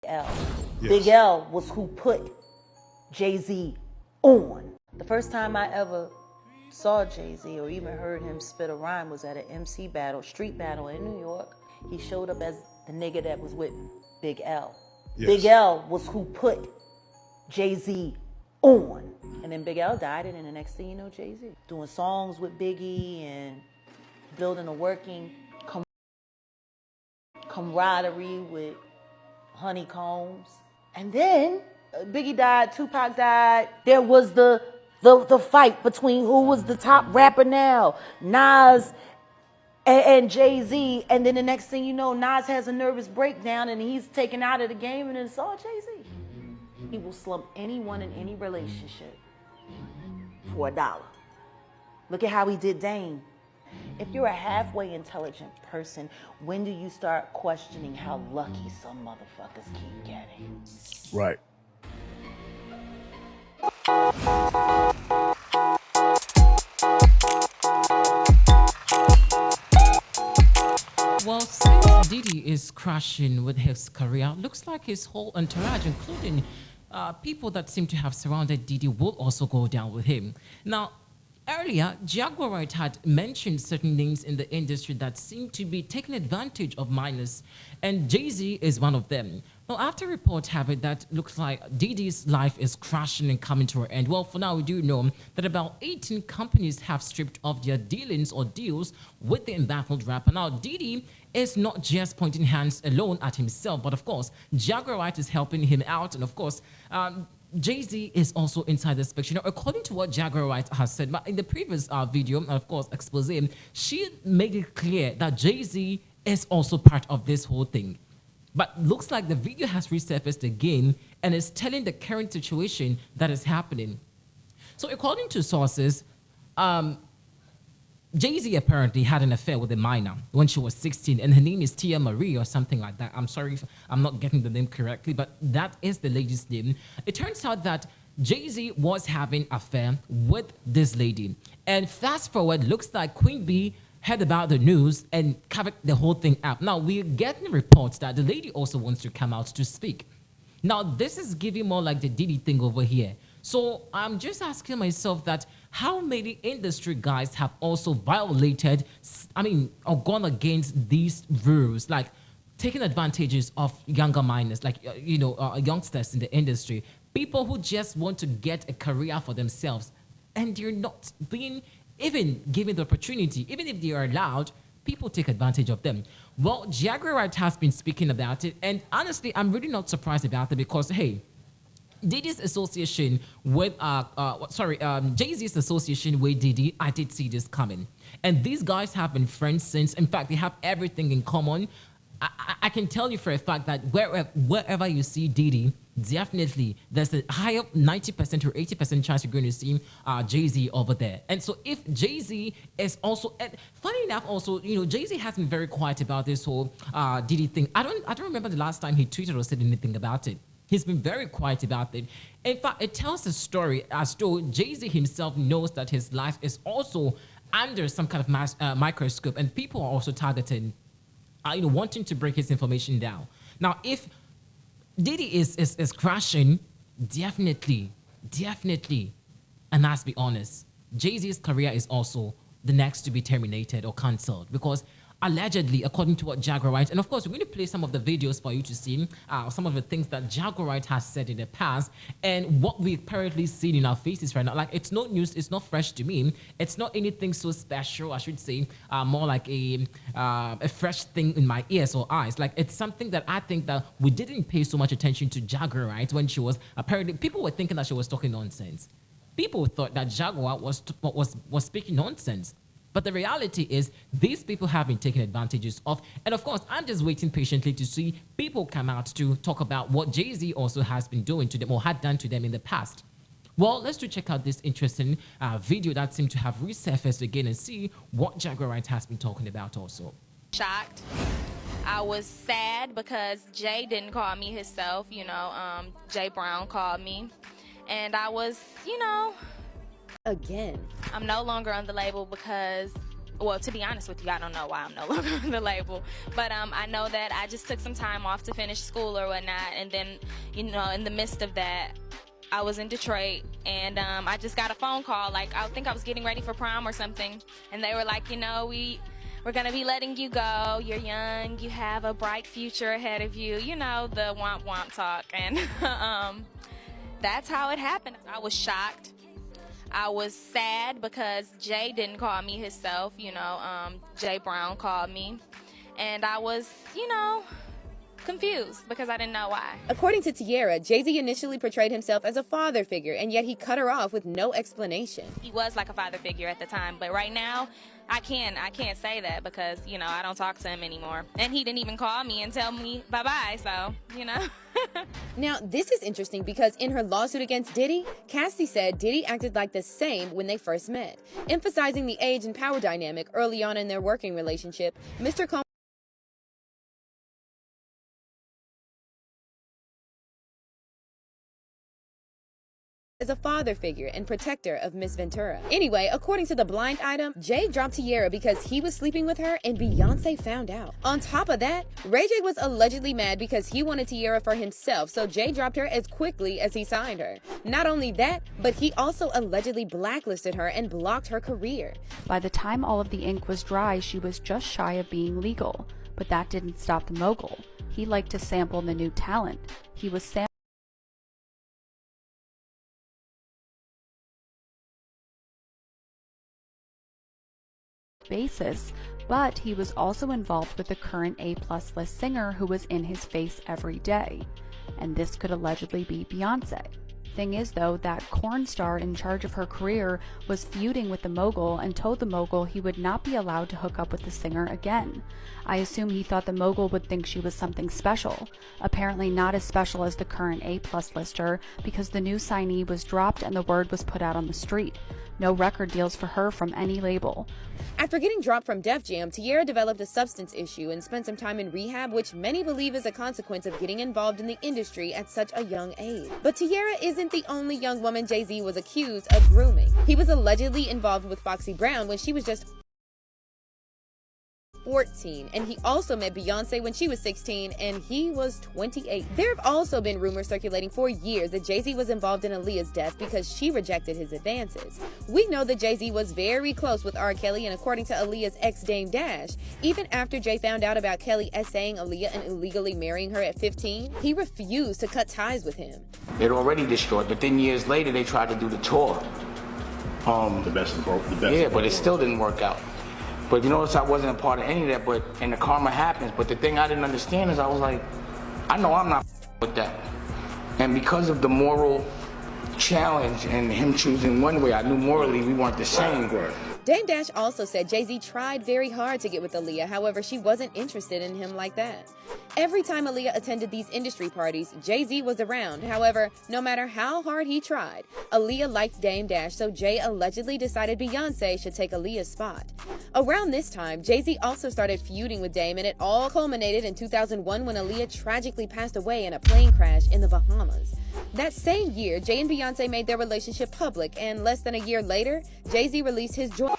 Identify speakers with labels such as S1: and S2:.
S1: L.
S2: Yes.
S1: Big L was who put Jay-Z on. The first time I ever saw Jay-Z or even heard him spit a rhyme was at an MC battle, street battle in New York. He showed up as the nigga that was with Big L.
S2: Yes.
S1: Big L was who put Jay-Z on. And then Big L died, and then the next thing you know, Jay-Z. Doing songs with Biggie and building a working camaraderie with Honeycombs. And then Biggie died, Tupac died. There was the fight between who was the top rapper now, Nas and Jay-Z. And then the next thing you know, Nas has a nervous breakdown and he's taken out of the game, and it's all Jay-Z. He will slump anyone in any relationship for $1. Look at how he did Dame. If you're a halfway intelligent person, when do you start questioning how lucky some motherfuckers keep getting?
S2: Right.
S3: Well, since Diddy is crashing with his career, looks like his whole entourage, including people that seem to have surrounded Diddy, will also go down with him. Now, earlier, Jaguar had mentioned certain names in the industry that seem to be taking advantage of minors, and Jay-Z is one of them. Now, after reports have it that looks like Diddy's life is crashing and coming to an end, well, for now, we do know that about 18 companies have stripped off their dealings or deals with the embattled rapper. Now, Diddy is not just pointing hands alone at himself, but of course, Jaguar is helping him out, and of course, Jay-Z is also inside this picture. Now, according to what Jaguar has said, but in the previous video, and of course, expose, she made it clear that Jay-Z is also part of this whole thing. But looks like the video has resurfaced again and is telling the current situation that is happening. So according to sources, Jay-Z apparently had an affair with a minor when she was 16, and her name is Tiara Marie or something like that. I'm sorry if I'm not getting the name correctly, but that is the lady's name. It turns out that Jay-Z was having an affair with this lady. And fast forward, looks like Queen Bee heard about the news and covered the whole thing up. Now, we're getting reports that the lady also wants to come out to speak. Now, this is giving more like the Diddy thing over here. So I'm just asking myself that how many industry guys have also violated, or gone against these rules, like taking advantages of younger minors, like, youngsters in the industry, people who just want to get a career for themselves, and they're not being even given the opportunity. Even if they are allowed, people take advantage of them. Well, Jaguar has been speaking about it, and honestly, I'm really not surprised about it because, hey, Diddy's association with, Jay-Z's association with Diddy, I did see this coming. And these guys have been friends since. In fact, they have everything in common. I can tell you for a fact that wherever you see Diddy, definitely there's a higher 90% or 80% chance you're going to see Jay-Z over there. And so if Jay-Z is also, and funny enough also, Jay-Z has been very quiet about this whole Diddy thing. I don't remember the last time he tweeted or said anything about it. He's been very quiet about it. In fact, it tells a story as though Jay-Z himself knows that his life is also under some kind of microscope, and people are also targeting, wanting to break his information down. Now, if Diddy is crashing, definitely, and let's be honest, Jay-Z's career is also the next to be terminated or cancelled because allegedly, according to what Jaguar, and of course, we're going to play some of the videos for you to see some of the things that Jaguar has said in the past and what we've currently seen in our faces right now. Like, it's not news, it's not fresh to me. It's not anything so special, I should say, more like a fresh thing in my ears or eyes. Like, it's something that I think that we didn't pay so much attention to Jaguar, right? When she was, apparently, people were thinking that she was talking nonsense. People thought that Jaguar was speaking nonsense. But the reality is these people have been taken advantages of. And of course, I'm just waiting patiently to see people come out to talk about what Jay-Z also has been doing to them or had done to them in the past. Well, let's check out this interesting video that seemed to have resurfaced again and see what Jaguar has been talking about also.
S4: Shocked. I was sad because Jay didn't call me himself, Jay Brown called me. And I was,
S1: Again.
S4: I'm no longer on the label because well, to be honest with you, I don't know why I'm no longer on the label, but I know that I just took some time off to finish school or whatnot, and then, you know, in the midst of that, I was in Detroit, and I just got a phone call, like, I think I was getting ready for prom or something, and they were like, you know, we're going to be letting you go. You're young. You have a bright future ahead of you. You know, the womp talk. And that's how it happened. I was shocked. I was sad because Jay didn't call me himself. You know, Jay Brown called me. And I was, you know, confused because I didn't know why.
S2: According to Tiara, Jay-Z initially portrayed himself as a father figure, and yet he cut her off with no explanation.
S4: He was like a father figure at the time, but right now, I can't say that because, you know, I don't talk to him anymore. And he didn't even call me and tell me bye-bye, so, you know.
S2: Now, this is interesting because in her lawsuit against Diddy, Cassie said Diddy acted like the same when they first met. Emphasizing the age and power dynamic early on in their working relationship, Mr. Combs as a father figure and protector of Miss Ventura. Anyway, according to the blind item, Jay dropped Tiara because he was sleeping with her and Beyonce found out. On top of that, Ray J was allegedly mad because he wanted Tiara for himself, so Jay dropped her as quickly as he signed her. Not only that, but he also allegedly blacklisted her and blocked her career.
S5: By the time all of the ink was dry, she was just shy of being legal. But that didn't stop the mogul. He liked to sample the new talent. He was basis, but he was also involved with the current A-plus list singer who was in his face every day, and this could allegedly be Beyonce. Thing is though, that corn star in charge of her career was feuding with the mogul and told the mogul he would not be allowed to hook up with the singer again. I assume he thought the mogul would think she was something special. Apparently not as special as the current A-plus lister, because the new signee was dropped and the word was put out on the street. No record deals for her from any label.
S2: After getting dropped from Def Jam, Tiara developed a substance issue and spent some time in rehab, which many believe is a consequence of getting involved in the industry at such a young age. But Tiara isn't the only young woman Jay-Z was accused of grooming. He was allegedly involved with Foxy Brown when she was just 14, and he also met Beyonce when she was 16 and he was 28. There have also been rumors circulating for years that Jay-Z was involved in Aaliyah's death because she rejected his advances. We know that Jay-Z was very close with R. Kelly, and according to Aaliyah's ex Dame Dash, even after Jay found out about Kelly essaying Aaliyah and illegally marrying her at 15, he refused to cut ties with him.
S6: It already destroyed, but then years later they tried to do the tour.
S7: The best of both.
S6: Yeah, but it still didn't work out. But you notice I wasn't a part of any of that, and the karma happens. But the thing I didn't understand is I was like, I know I'm not with that. And because of the moral challenge and him choosing one way, I knew morally we weren't the same.
S2: Dame Dash also said Jay-Z tried very hard to get with Aaliyah, however, she wasn't interested in him like that. Every time Aaliyah attended these industry parties, Jay-Z was around. However, no matter how hard he tried, Aaliyah liked Dame Dash, so Jay allegedly decided Beyonce should take Aaliyah's spot. Around this time, Jay-Z also started feuding with Dame, and it all culminated in 2001 when Aaliyah tragically passed away in a plane crash in the Bahamas. That same year, Jay and Beyonce made their relationship public, and less than a year later, Jay-Z released his joint